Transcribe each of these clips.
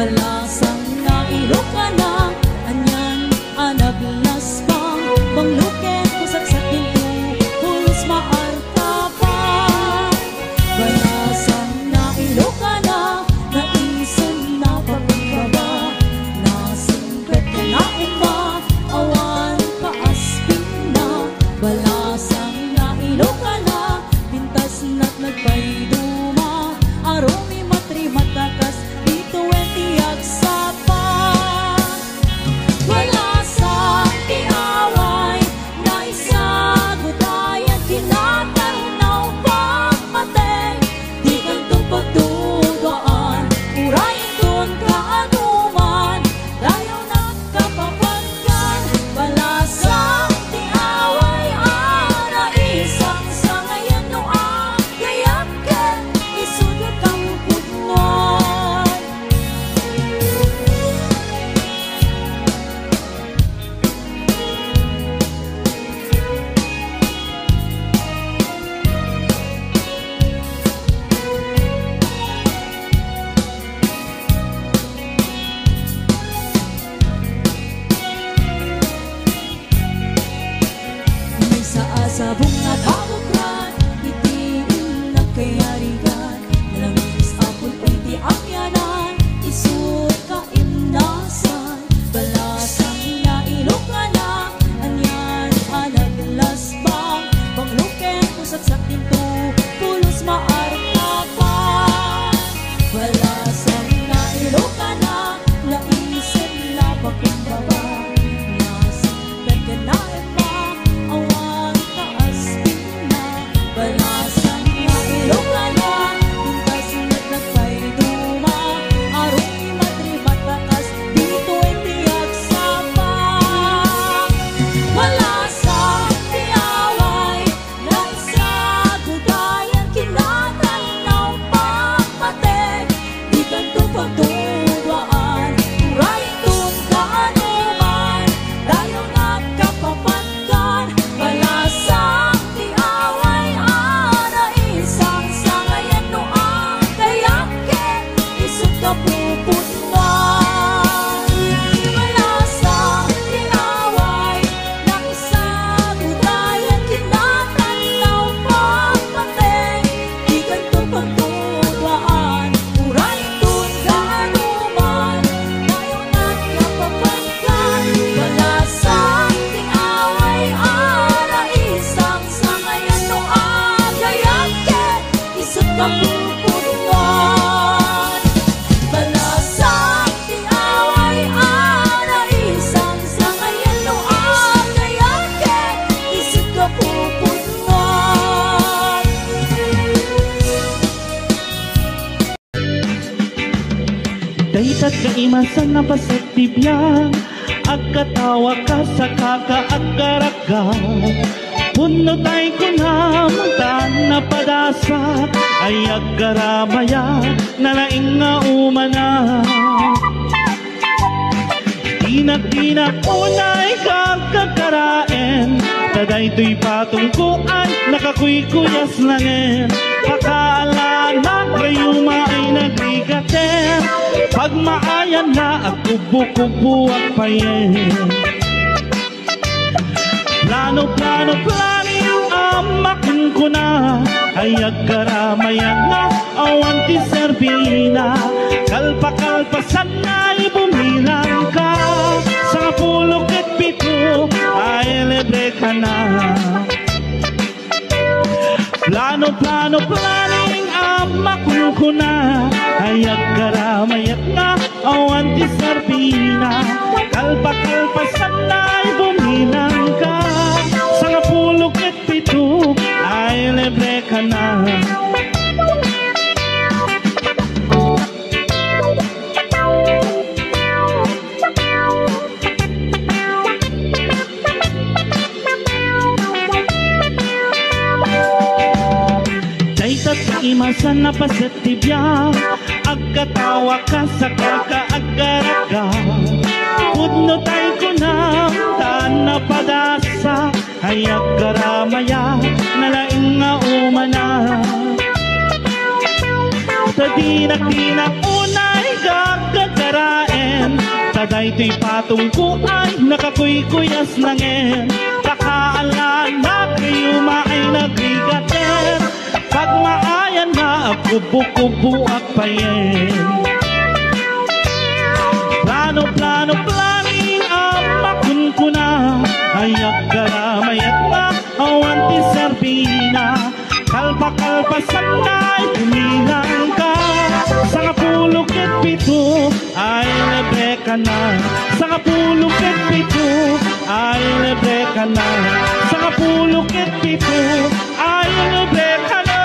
balasang na ilo ka na, anyan anaglas bang bangluken kusagsak into pulos maarta pa. Balasang na ilo ka na, naisan na pagbaba, nasimpet ka na uma, awan kaaspin na. Balasang na ilo ka na, pintas na't nagpayduma, aromi matri matakas dito etiag sapa. Balasang tiaway na isagot ayan tinatanaw pagmatay, di kantong pagdudaan urayin doon kaanuman, tayo nagkapapagkan. Balasang tiaway ana isang sa ngayon no agayakan, isudot ang putwan. May sa asabong nababukran, itiin nagkayarigan, nalangis apol pwede ang yanan, isut kaimnasan. Balasang nailo ka na, anyan anaglas bang bangluken kusagsak into pulos maarta pa. Balasang nailo ka na, naisin na pagkumbaba, nasimpet ka na iba, awan kaaspin na. Balasang nailo ka na, pintas na't nagpayduma, aromi matri matakas dito etiag sapa. Balasang tiaway na isagot ayan kinatanaw pagmatay, di kanto pagdudaan urayin doon kaanuman, tayo nagkapapagkan. Balasang tiaway ana isang sa ngayon no agayakin, isut ka puputwan. Balasang tiaway na isagot ayan kinatanaw pagmatay, di kanto pagdudaan urayin doon kaanuman, tayo nagkapapagkan. Balasang tiaway ana isang sa ngayon no agayakin, isut ka puputwan. Balasang tiaway ana isang sa ngayon no agayakin, isut ka puputwan. Daytat kaimasan na paset tibiyang, agkatawa ka sa kakaagaraga. Puno tay ko na magtaan na padasa, ay aggaramaya na laing nga umana. Tinak-tinak unay kakakaraen, taday-to'y patungkuan, nakakuy-kuyas langin. Pakaalala kayuma ay nagrigaten, pag maayan na agkubo-kubo at payen. Plano-plano yung amakin ko na, ay agkaramaya nga awan ti Serbina. Kalpa-kalpasan na bumilang ka, sa pulok at pito ay libre ka na. Plano yung amakin ko na, ay agkaramaya nga awan ti Serbina. Kalpa-kalpasan na bumilang ka, sa pulok at pito ay libre ka na. Imasan na paset tibiyang, agkatawa ka sa kakaagaraga. Pudno tay ko na taan na padasa, ay agkaramaya na laing nga umana. Sa dinak-dinak unay gagagara Sa daytoy patungkuan nakakuy-kuyas na ngin, kakaalan na kayo maay nagrigater, pag maayan na kubo-kubo ak payen. Plano planing amakun ko na, ayak karamayat na awan ti Serbina, kalpa-kalpasan na'y tumilang ka. Sa kapulog ket pito ay libre ka na, sa kapulog ket pito ay libre ka na, sa kapulog ket pito ay libre ka na.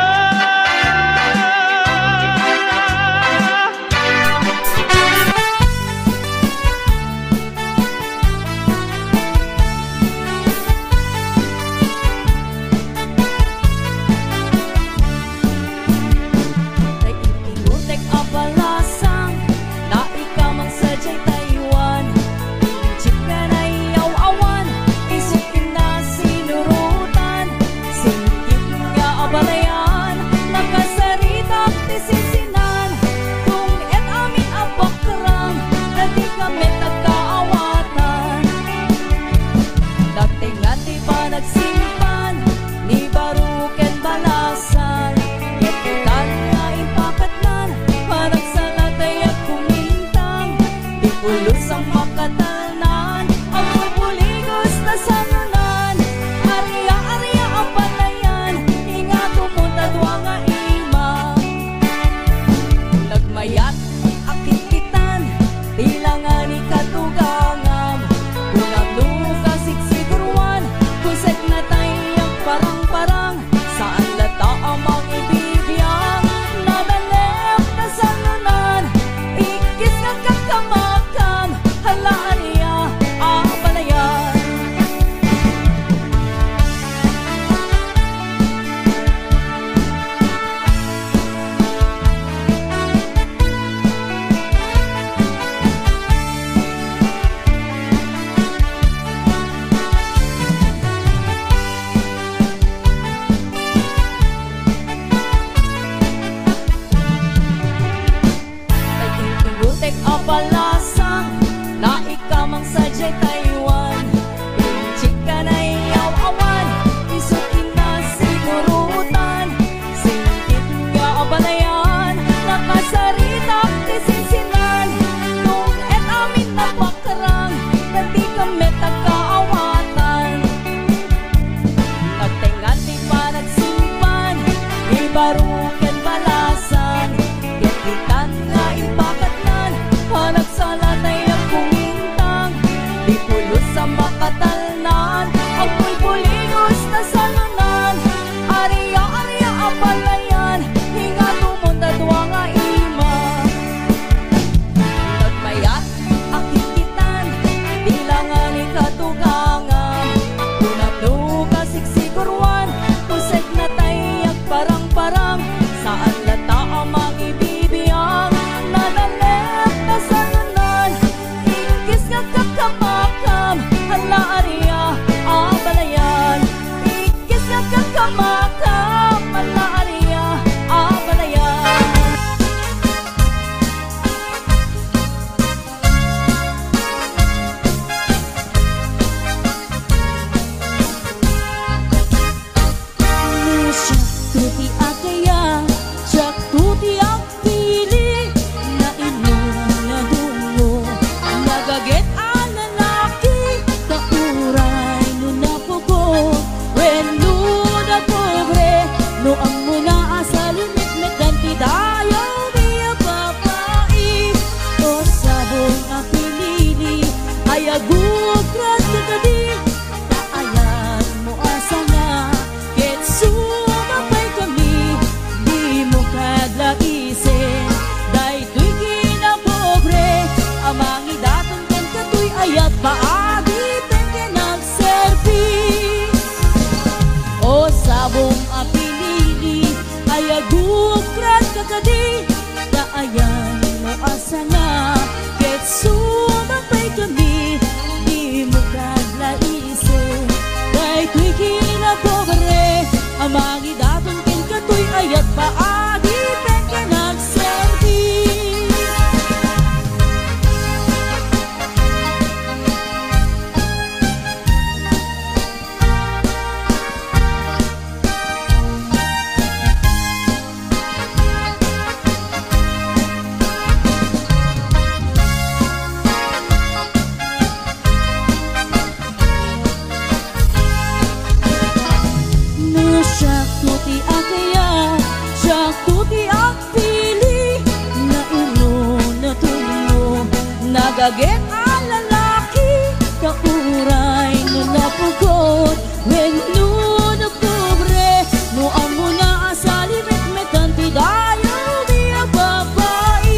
Nagsimpan ni baruken balasan, itutan nga impakatnan, panagsalatay at kumintang, di pulos ang makatalnan, ang pupuligos na sanunan, arya-arya ang palayan, inga tumunta dwa nga ima. Nagmayat akit kitan, tilangan ni katugangam, unang luka siksiguruan, kusek na tayang parang-parang, saan lata ang mga ibibiyang, nabalep na salunan, ikis ng kakamakam, halaan niya ang palayan. Tek apalasang na ikamang sadyay Taiwan, pinchik ka na iyaw awan, isukin na sigurutan, singkit nga abalayan, nakasaritak tisinsinan, nung et amin na bakarang, nati kami tagkaawatan. Nagtingan di pa nagsimpan, ibaruken balasan, ketitan nga impakatnan, panagsalatay ang kumintang, di pulos sa makatalnan, ang pulpuligos na salunan, arya-arya ang palayan, hinga tumunta dwa nga ima. Nagmayat ang kikitan, bilangan ni katugangan, unang luka siksiguruan, kusek na tayag parang-parang, Dagit ang lalaki kauray no napugot when no napobre no amo na asali metmetan tidayo biya babae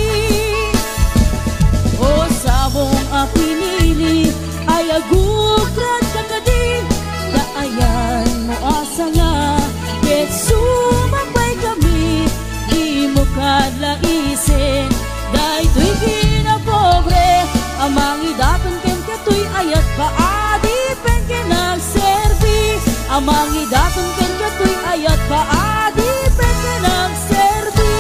o sabong pinili ay agugrat kakadi daayan mo asa nga ket sumabay kami di mo kadlaisin day tuy kinapobre amang idaton ken katoy ayat paadi pen kinagservi amang idaton ken katoy ayat paadi pen kinagservi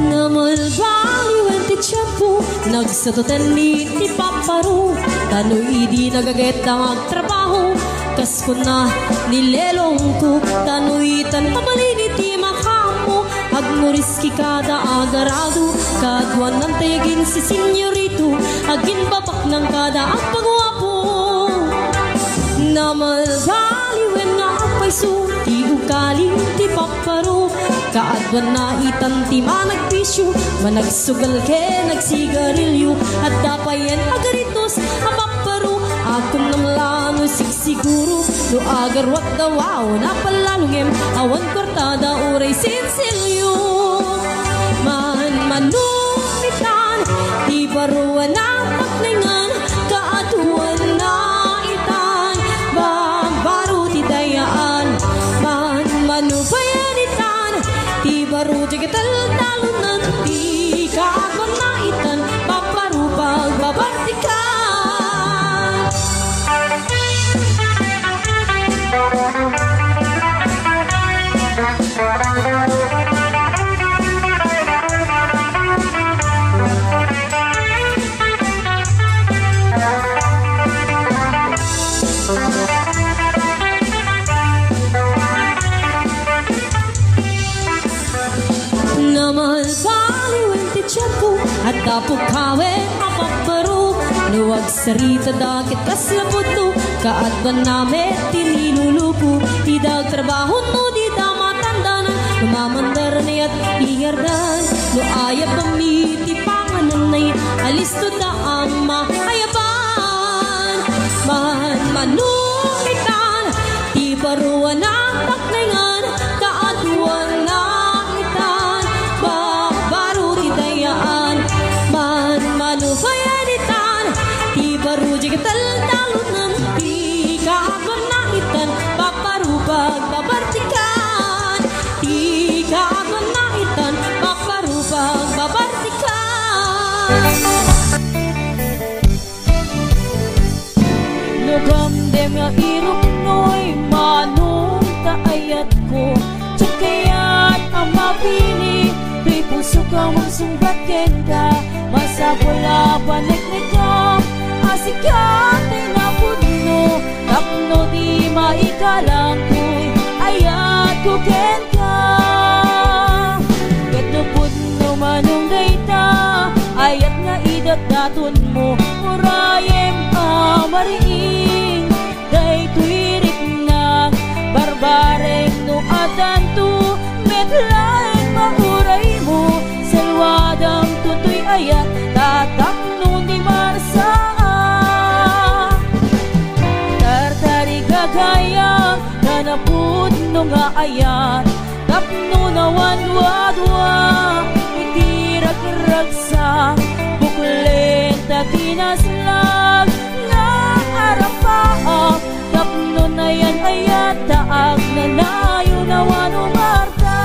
namalbali wenti tiempo nagsatoten ni ti paparo tanoy di nagaget ang agtrabaho kas ko na nilelong ko tanoy tan pamalini ti makamo agmuriski kada agarado kadwan ng tayagin si senyorito agin babak ng kada ang pagwapo namalbali wen nga paiso ti ukali ti paparo kaadwan na itan ti managpisyo managsugal ke nagsigarilyo at dapayen agaritos ang paparo akong namlano sigsiguro no agarwat dawaw na palalungem awan kortada uray sinsilyo man manumitan di baruan ang paklingan kaatuan na itan baru ti dayaan man manupayanitan di baru tigital talunan di kaagwan na itan paparu pagbabartikan at tapok kawe apaparo luwag sarita dakit kaslapot no kaadban namin tinilulupo idag trabaho no di tamatandanan lumamandar niya't ihardan no ayap pamiti pangananay alis to da ama ayaban man manumitan di baruan ang paklingan kaatuan na itan baru didayaan man manupayanitan di baru jigatal talunan di kaagwan na itan paparubag babartikan di kaagwan na itan paparubag babartikan nagamdem nga irok noy manong taayat ko tsakayat ang mapili tuy puso ka mong sumbat kenda masapula paniknikam asikate na puno tapno di maikalang ko'y ayat ko kenda ket no puno manong dayta ayat nga idat daton mo murayem amariing day tuirik na barbareng no adanto medlaeng mauray mo selwadang tutoy ayat tatak no di marsaa tartari gagayang nanapud no nga ayat tapno nawanwadwa itirag-ragsa buklen takinaslag nga arapaak tapno na yan ayat taag na layo nawan umarta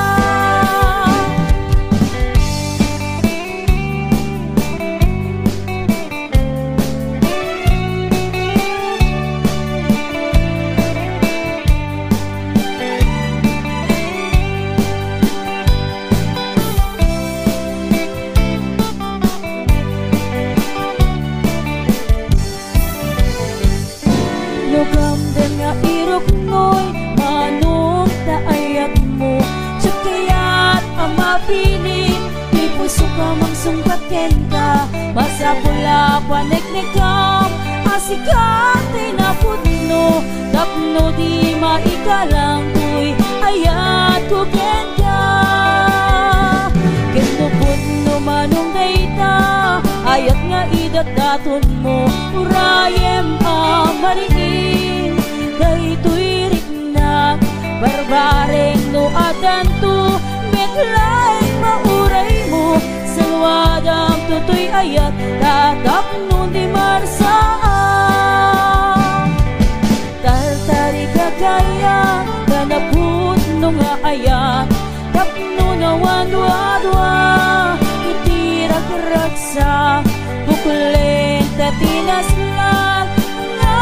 nagamdem nga irok noy manong taayat mo tsakayat ang mapili di puso ka mang sungkaten ka basa pula paniknikam asikate na putno tapno no di maikalang tuy ayat ko kenda kendupon no manong dayta ayat nga idagdaton mo urayem amariin daytoy rikna barbareng no adanto metlaeng mauray mo salwadang tutoy ayat tatap no di marsaan tartari kagaya ganaput no nga ayat tapno na wadwa itirag-ragsa bukulen tatinaslan nga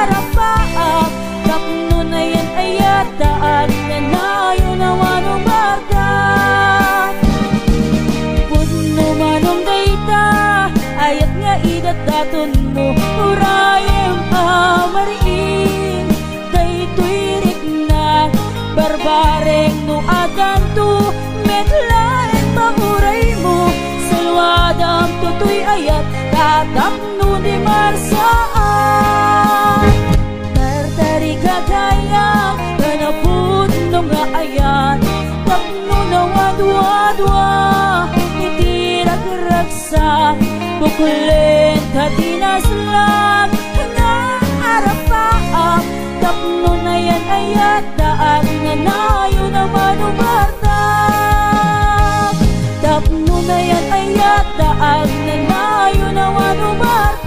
arapaak tapno na yan ayat daan na nayo na wanumardan puno manong dayta ayat nga idataton mo urayem amariin daytoy rikna barbareng no adanto metlaeng mamuray mo salwadam tutoy ayat tatap no di marsaan tartari kagaya ganaput no nga ayat tapno na wadwa itirag-ragsa bukulen tatinaslan nga arapaak tapno na yan ayat daan nga nayo na manubartak tapno na yan ayat daan nga nayo na manubartak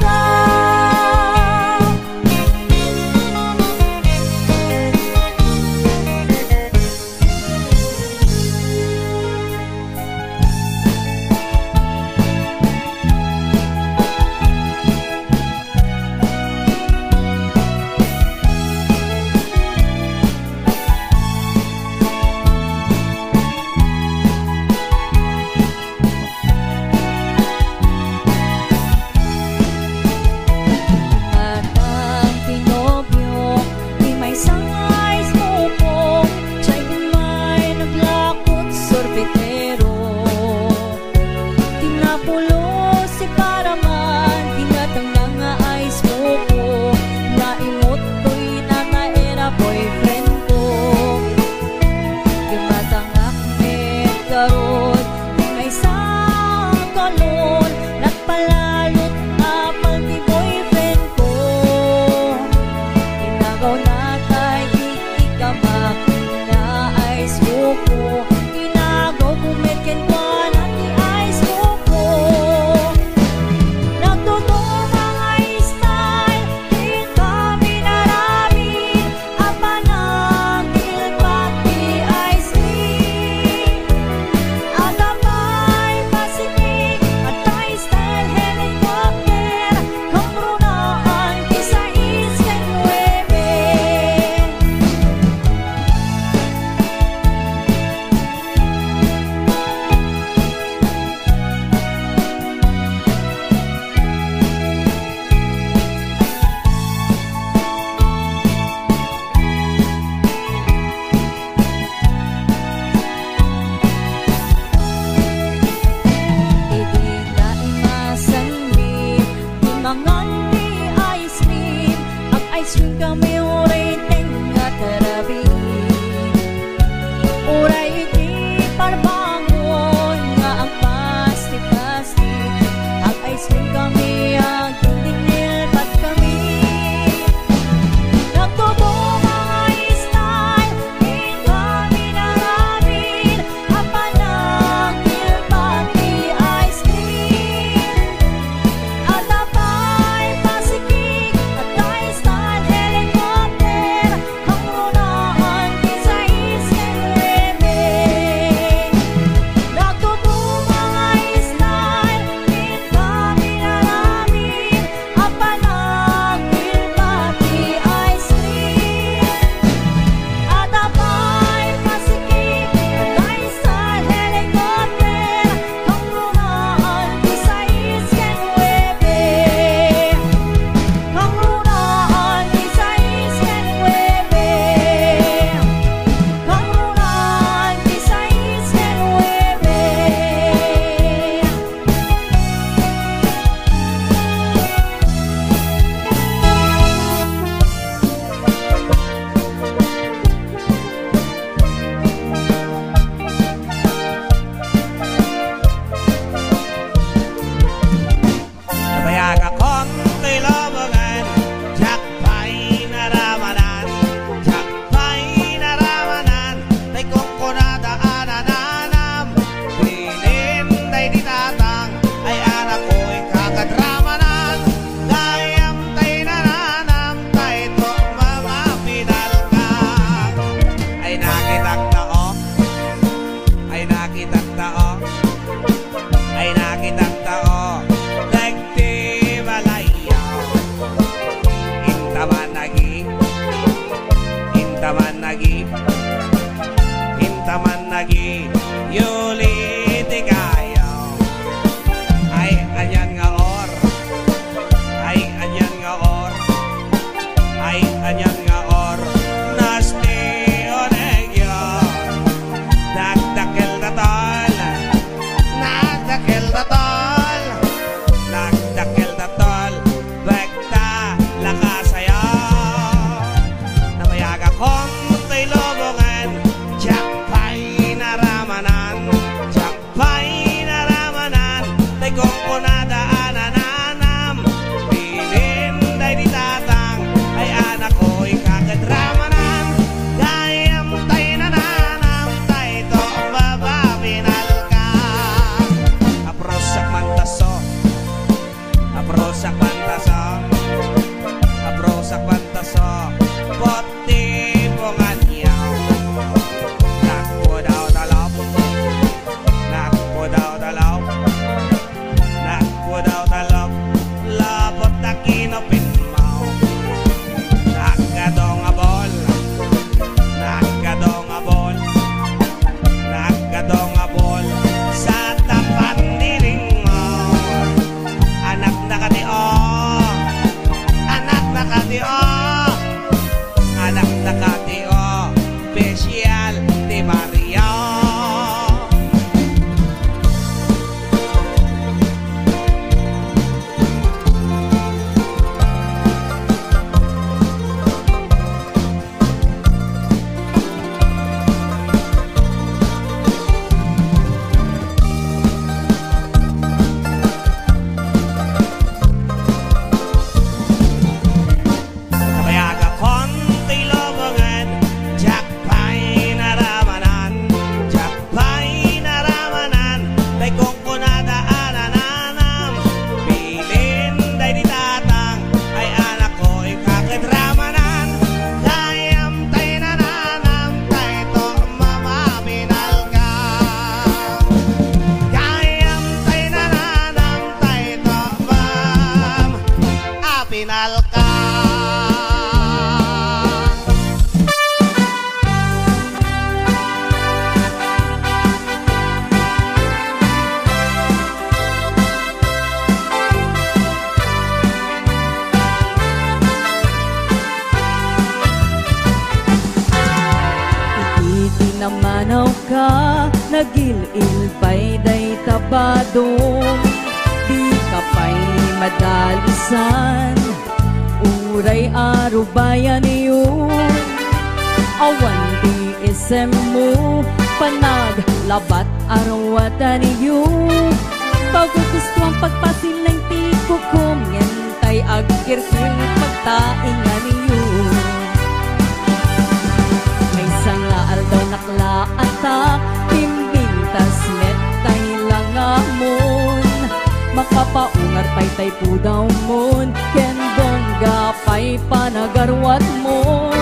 kitang tao dagti malayaw intaman nagi yuli di kayaw ay anyan nga or ay anyan nga or ay anyan nga or nasti onegyo nagdakil na tol nagdakil na tol nagdakil na tol bekta lakasaya namayaga kong tay lobongan jakpay naramanan jakpay naramanan tay kong kunadaanan bilin day ditatang ay anak ko'y kakadramanan gayam tay nananam tay to bababinal ka aprosak mantaso aprosak mantaso aprosak mantaso poti pongan yaw nakpo daw talaw nakpo daw talaw nakpo daw talaw labot na kinopinmaw nagkadong abol nagkadong abol nagkadong abol sa tapat niling mo anak na katio anak na katio anak na katio special di Maria nabayaga konti lobongan jakpay naramanan day kong kunadaanan bilin day ditatang ay anak ko'y kakadramanan gayam tay nananam tay to mamabinal ka gayam tay nananam tay to mamabinal ka Itinamanaw ka, nagilil pa'y day tabadong di ka pa'y madalisan uray arubayan yun awan di isem mo panaglabat arawatan yun paggugusto ang pagpasilang tiko kong yantay agkirkil pagtaingan yun may sangaal daw naklaata pimbintas net tay lang amon makapaungar pay tay pudaw mon ken bongga pay panagarwat mon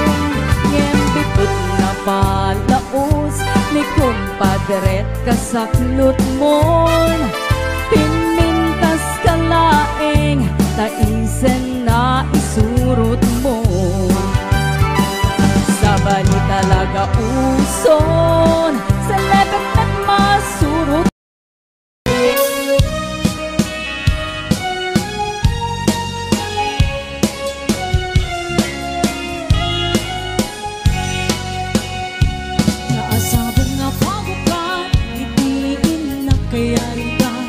yen biput na palaos ni kumpadret kasaklot mon pimintas kalaeng taisen na isurot mo sa bali talaga uson sa lebet at masurot Naasabong nga pabukan, itiin na kayarigan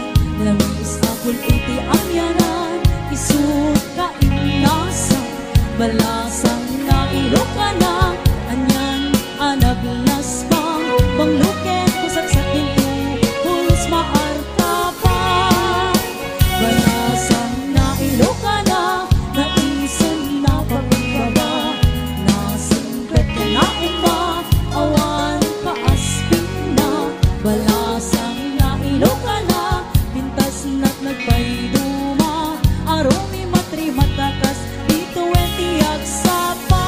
Langis apul iti amyanan, isut ka inasan Balasang na iluka na, anyan anaglas pang Bangluket ko saksakin ko, hulos maarta pa Balasang na iluka na, naisan na pagkaba Nasimpet ka na iba, awan kaasping na Balasang na iluka na, pintas na't nagpayduma Aromi matri matakas, dito eti agsapa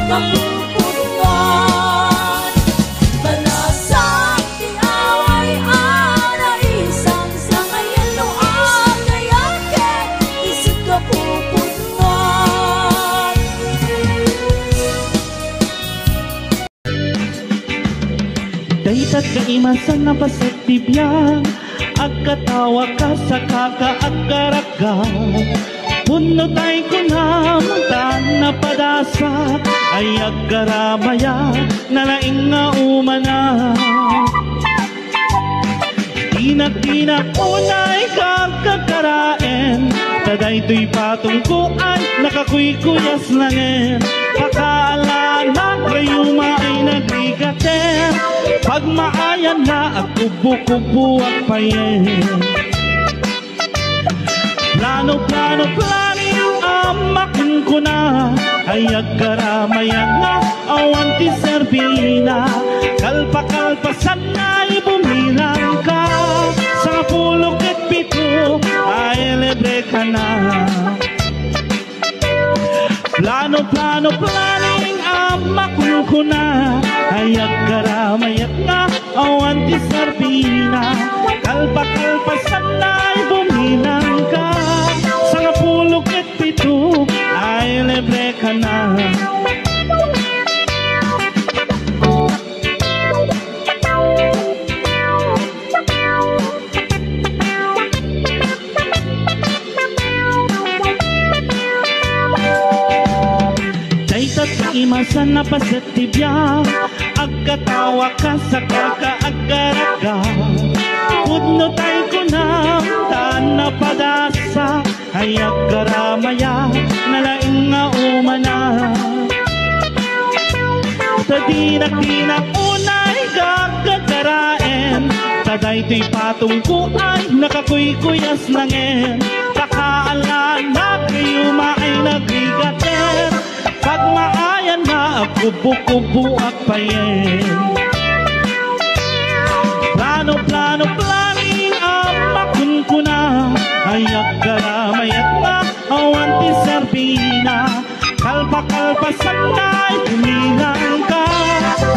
kapupunan. Balasang di away ana isang sangayan no agayake isip kapupunan. Daytat kaimasan na baset tibiyang agkatawa ka sa kakaagkaraga. Puno tay ko naman na padasa ay agkaramaya nalaing nga umana. Tinak-tinak unay kagkakaraen taday to'y patungko ay nakakuykuyas langin. Pakaalala kayuma ay nagrigaten pag maayan na at kubo-kubo at payen. Plano-plano yung amakin ko na ay agkaramayan nga awan ti Serbina. Kalpa-kalpasan na bumilang ka sa pulok at pito ay libre ka na. Plano-plano yung amakin ko na ay agkaramayan nga awan ti Serbina. Kalpa-kalpasan na bumilang ka sa pulok at pito ay libre ka na. Daytat imasan na paset tibya agkatawa ka sa kakaagkaraga. Pudno tay ko na taan na padasa ay agkaramaya nalaing nga umana. Tadinak-dinak unay gagagaraen taday to'y patungko ay nakakuykuyas langin. Pakaalala kayuma ay nagrigaten pag maayan na kubo-kubo at payen. Plano-plano yung amakun ko na ay agkaramayat na awan ti Serbina. Kalpa-kalpasan na'y kumilang ka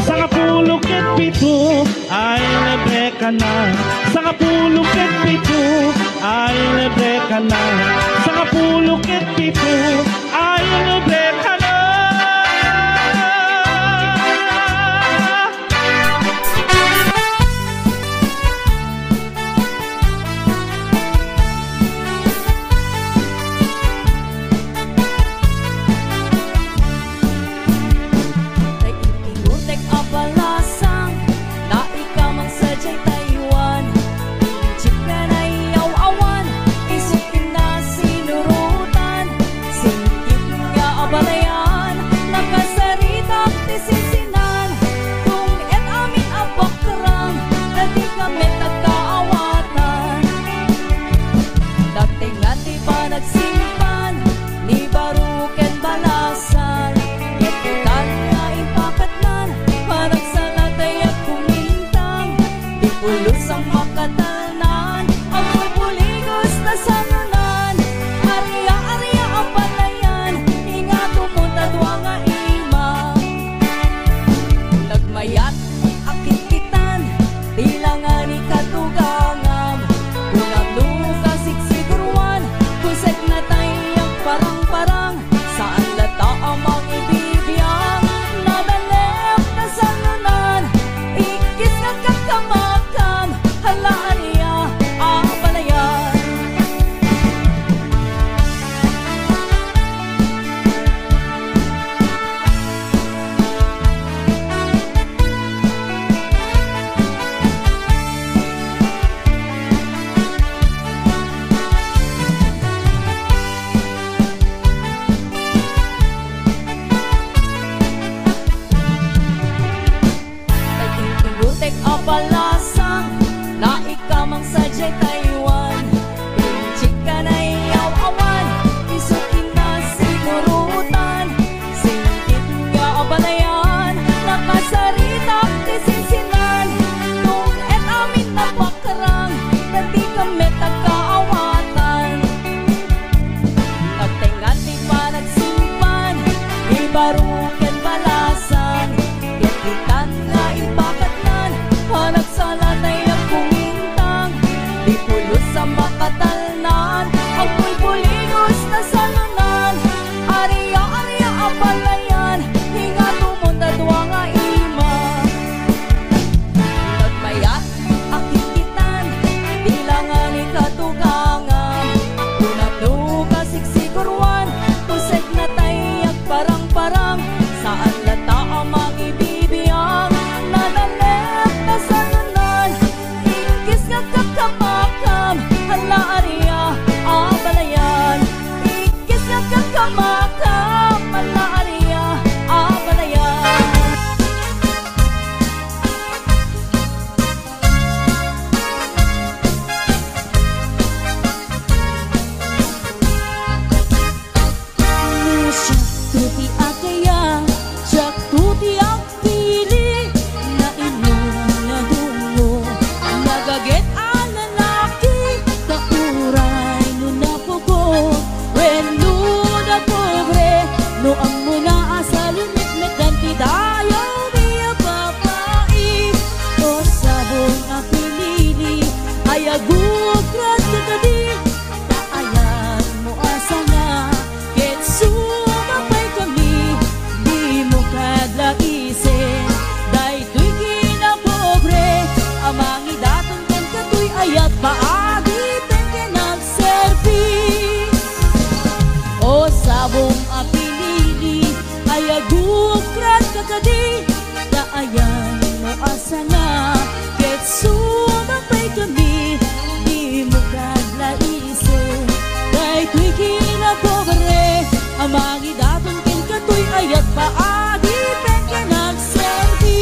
sa kapulok at pito ay libre ka na. Sa kapulok at pito ay libre ka na. Sa kapulok at pito ay libre ka na. Baru kan daayan mo asa na ket sumapay kami di mo kadlaisin kay tuy kinapobre amangi daton ken katoy ayat paagi pen ka nagserbi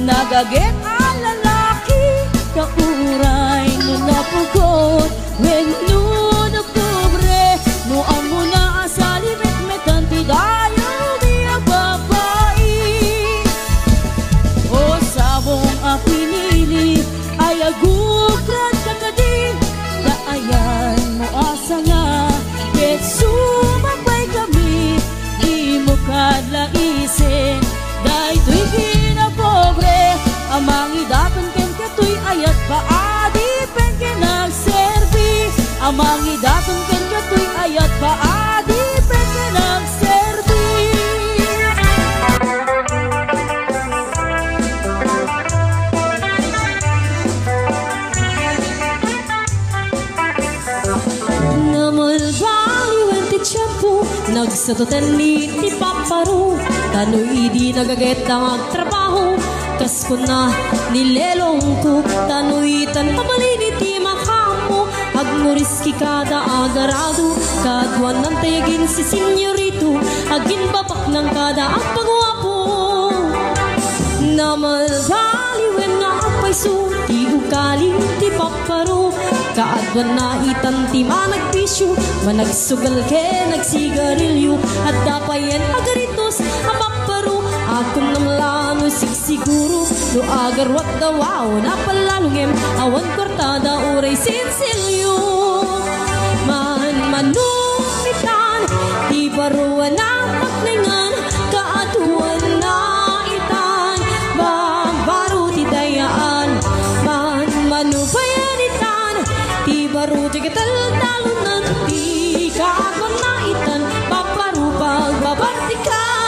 nagaget ang lalaki kauray no napugot when no napobre no amo na asali metmetan ti dayo biya babae o sabong a pinili ay agugran kakadi daayan mo asa nga ket sumabay kami di mo kadlaisin day tuy kinapobre amangi daton ken katoy ayat paadi pen ken nagserbi amangi daton ken katoy ayat paadi pen ken nagserbi namalbaliw en ti tiyempo nagsatoten ni ti paparo tanoy di nagaget ang agtrabaho kas ko na nilelong ko tanuitan pamalini ti makamo agmuriski kada agarado kadwan ng tayagin si senyorito agin babak ng kada ang pagwapo namalbaliwen nga apayso ti ukaling ti paparo kaadwan na itan ti managpisyo managsugal ke nagsigarilyo at dapayen agaritos ang paparo akong namlano siguro no agarwat dawaw na palalungem awan kortada uray sinsilyo man manumitan di baruan ang paklingan kaatuan na itan baru ti dayaan man manupayanitan di baru ti kataltalunan di kaagwan na itan paparu pagbabatikan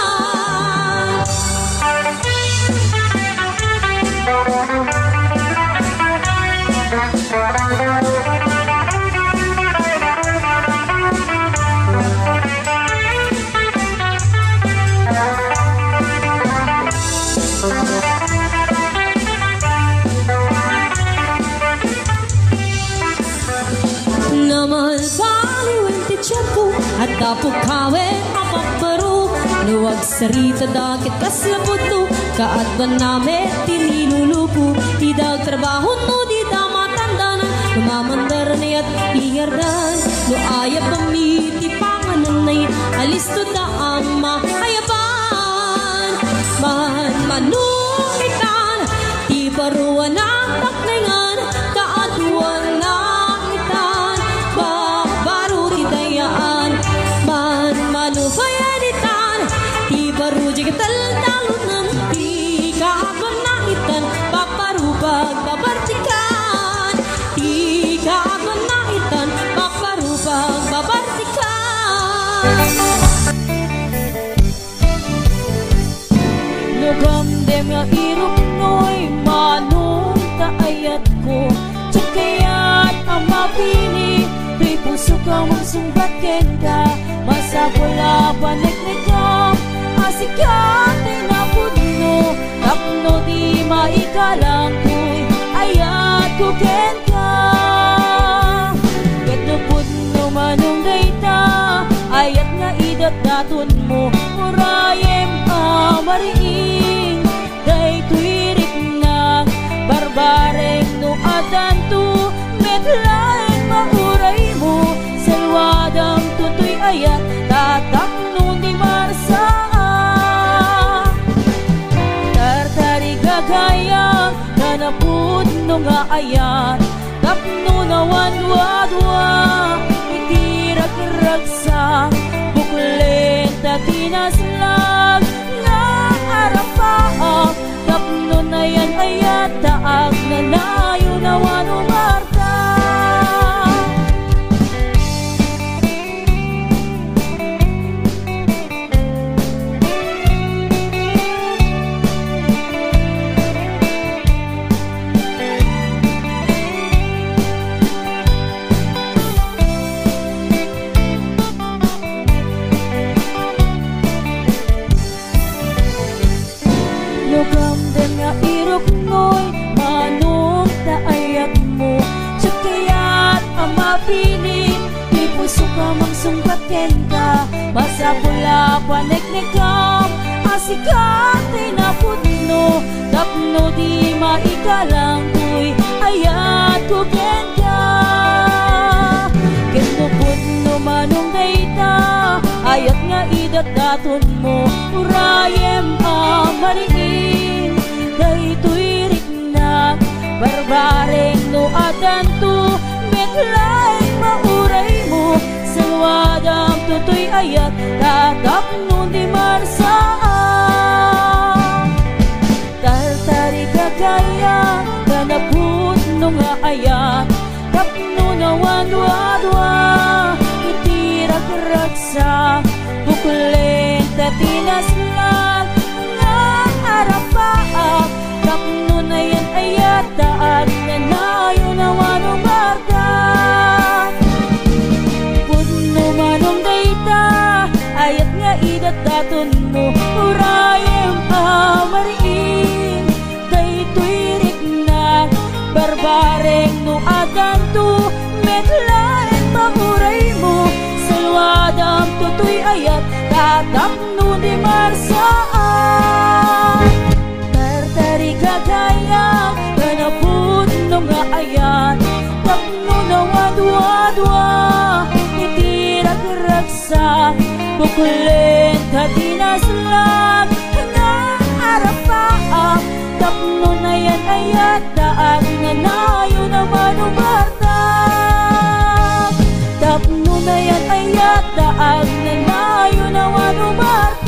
namalbaliw en ti tiyempo at dapog kawe apaparo luwag sarita dakit kas laputo kaadban name tinilulupo tidak trabaho no di tamatandanan lumamandar niyat ihardan no ayap pamiti pangananay alis to da ang makayaban man manumitan di baruan ang paklingan kaadwan na itan baru ti dayaan man manupayanitan di baru jikataltalunan di kaagwan na itan paparupag babartikan di kaagwan na itan paparupag babartikan lugam dem nga irok noy manong kaayat ko tsakayat ang mapili tuy puso ka mong sumbatin ka masapula paniknik ka asikate na puno tapno di maikalang ko'y ayat ko ken ka ket no puno manong dayta ayat nga idat daton mo murayem amariing day tuirik na barbareng no adanto medlaeng mauray mo selwadang tutoy ayat tatak no di marsa tartari gagayang nanapud no nga ayat tapno na wanwadwa itirag-ragsa buklen ta tinaslag no di maikalang tuy ayat ko kenda kenupod no manong dayta ayat nga idataton mo urayem amariin daytoy rikna barbareng no adanto metlaeng mauray mo salwadam tutoy ayat tatap no di marsaan tartari gagaya ganaput no nga ayat tapno na wadwa itirag-ragsa bukulen tatinaslan nga arapaak tapno na yan ayat daan na nayo na wanumarda puno manong dayta ayat nga idataton mo urayem amariin daytoy rikna barbareng no adanto metlaeng mauray mo salwadam tutoy ayat tatap no di marsaan tartari gagaya ganaput no nga ayat tapno na wadwa itirag-ragsa bukulen tatinaslan nga arapaak tapno na yan ayat daan nga nayo na manubartak tapno na yan ayat daan nga nayo na manubartak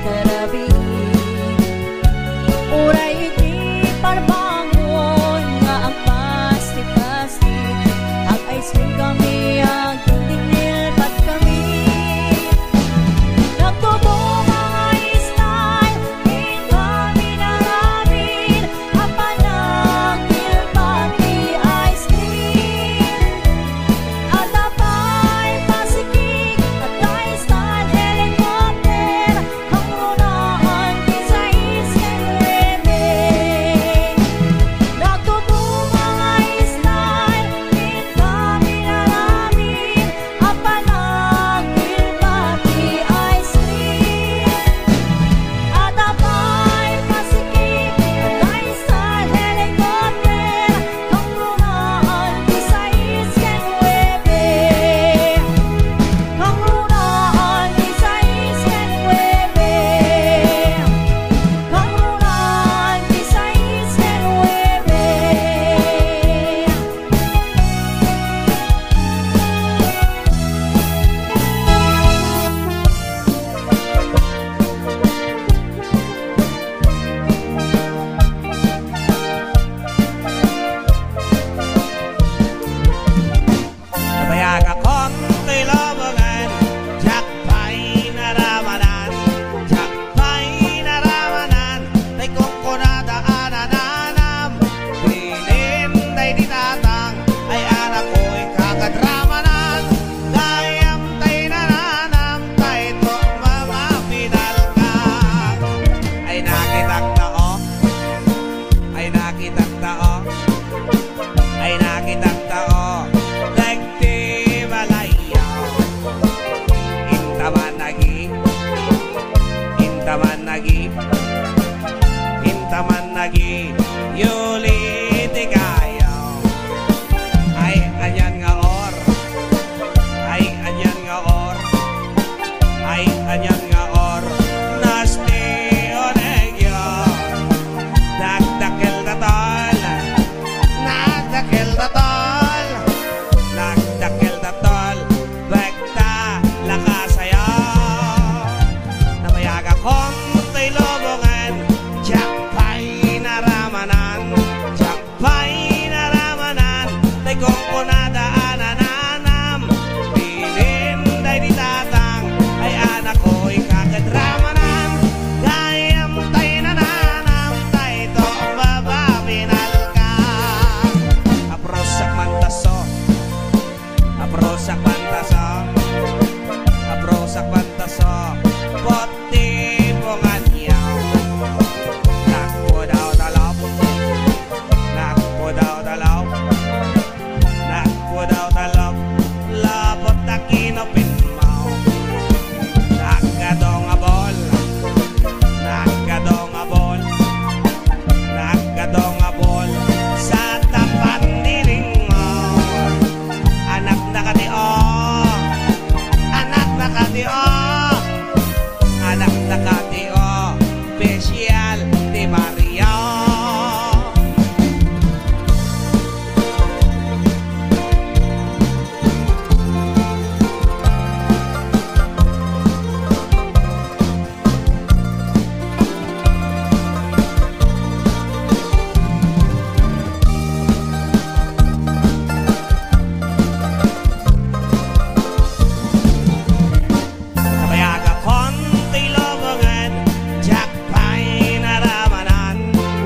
helicopter pantaso, abrosak pantaso, poti bungan yaw. Nakpo daw dalaw, nakpo daw dalaw, nakpo daw dalaw, labot na kinopinmaw. Nagkadong abol, nagkadong abol, nagkadong abol sa tapat niling mo. Anak na katio, anak na katio, anak na katio, special di Mario. Nabayaga konti lobongan, jakpay naramanan,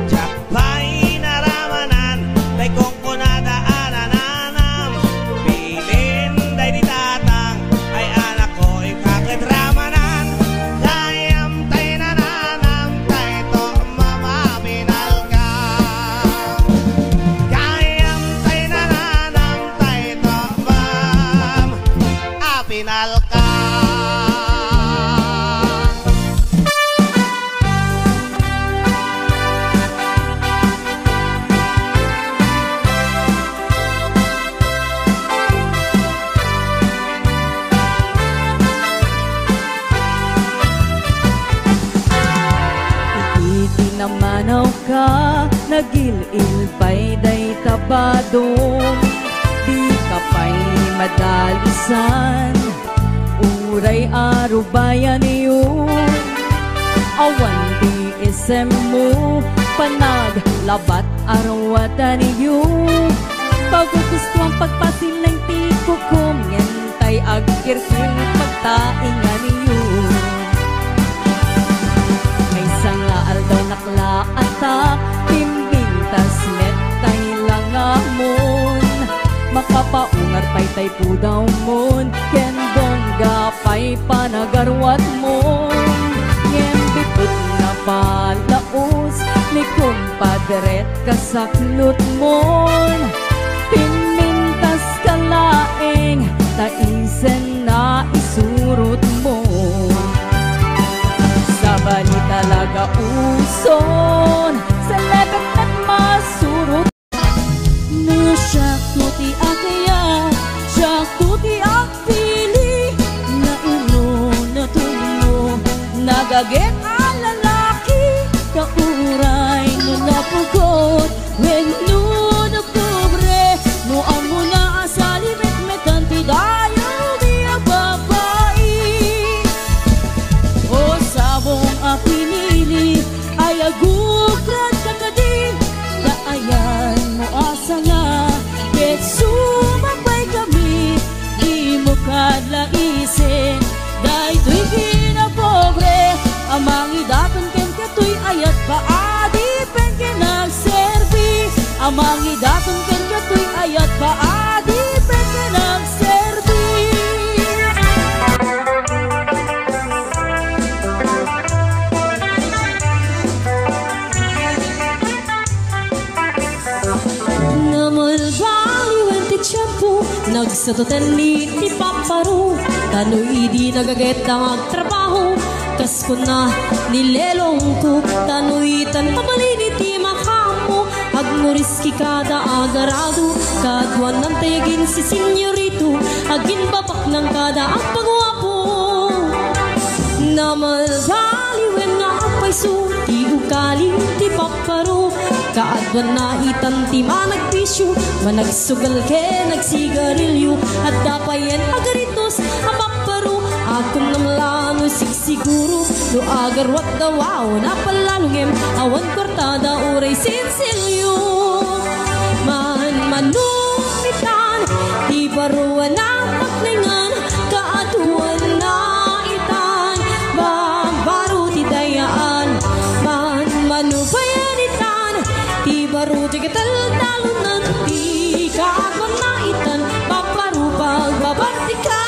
jakpay naramanan, day kong kunadaanan, pilin day di tatang, ay anak ko ikakidramanan, kayam tay nananam, tay to mamabinal ka. Kayam tay nananam, tay to abinal ka. Itinamanaw ka, nagilil pa'y day tabadong, di ka pa'y madalisan, uray arubayan yun. Awan di isem mo, panaglabat arawatan yun. Pagugusto ang pagpasilang ti kukum, ngentay agkirkir pagtaingan yun. May sangaal daw naklaata, pimbintas metay lang amon. Makapaungar pa'y tay po daw mon, kendongga pa'y panagarwat mon. Ngembitut na palaos, may kumpadret kasaklot mon. Pimintas kalaeng, taisen na isurot mo. Sa bali talaga uson, sa lebet at masurot. No siya kuti akaya, siya kuti akpili, na uno na tungo, nagaget ang lalaki, kauray no napugot, when no nakubre, no amo na asalimit metan tidayo di babae. O sabong apinili, ay agukrat kakadi, daayan mo asa nga, ket sumabay kami, di mo kadlaisin, dahi to'y kinapobre, amang idaton ken kato'y ayat paadi pen ken nagserbi, amang idaton ken kato'y ayat paadi pen ken nagserbi. Namalbaliwen ti tiyempo, nagsatoten ni ti paparo, tano'y di nagaget ang agtrabaho, kas ko na nilelong ko, tano'y tan pabalini ti makamo, agmuriski kada agarado, kadwan ng tayagin si senyorito, agin babak ng kada ang pagwapo. Namalbaliwen nga apay so, ti ukaling ti paparo, kaadwan na itan ti managpisyo, managsugal ke nagsigarilyo, at dapayan agaritos ang paparo, akong namlano sigsiguro, no agarwat dawaw na palalungem, awan kortada uray sinsilyo. Manumitan, di baruan ang maklingan, kaadwan na itan, baru ti dayaan, manubaya baru digital talunan di kaagwan na itan paparupag babatikan.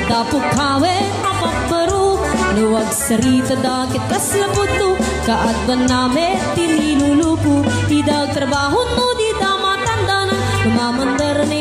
Dapok kawe apak baru luwag sarita dakit kaslaputo kaadban name tinilulupo idag trabaho no di damatanda na lumamandar ni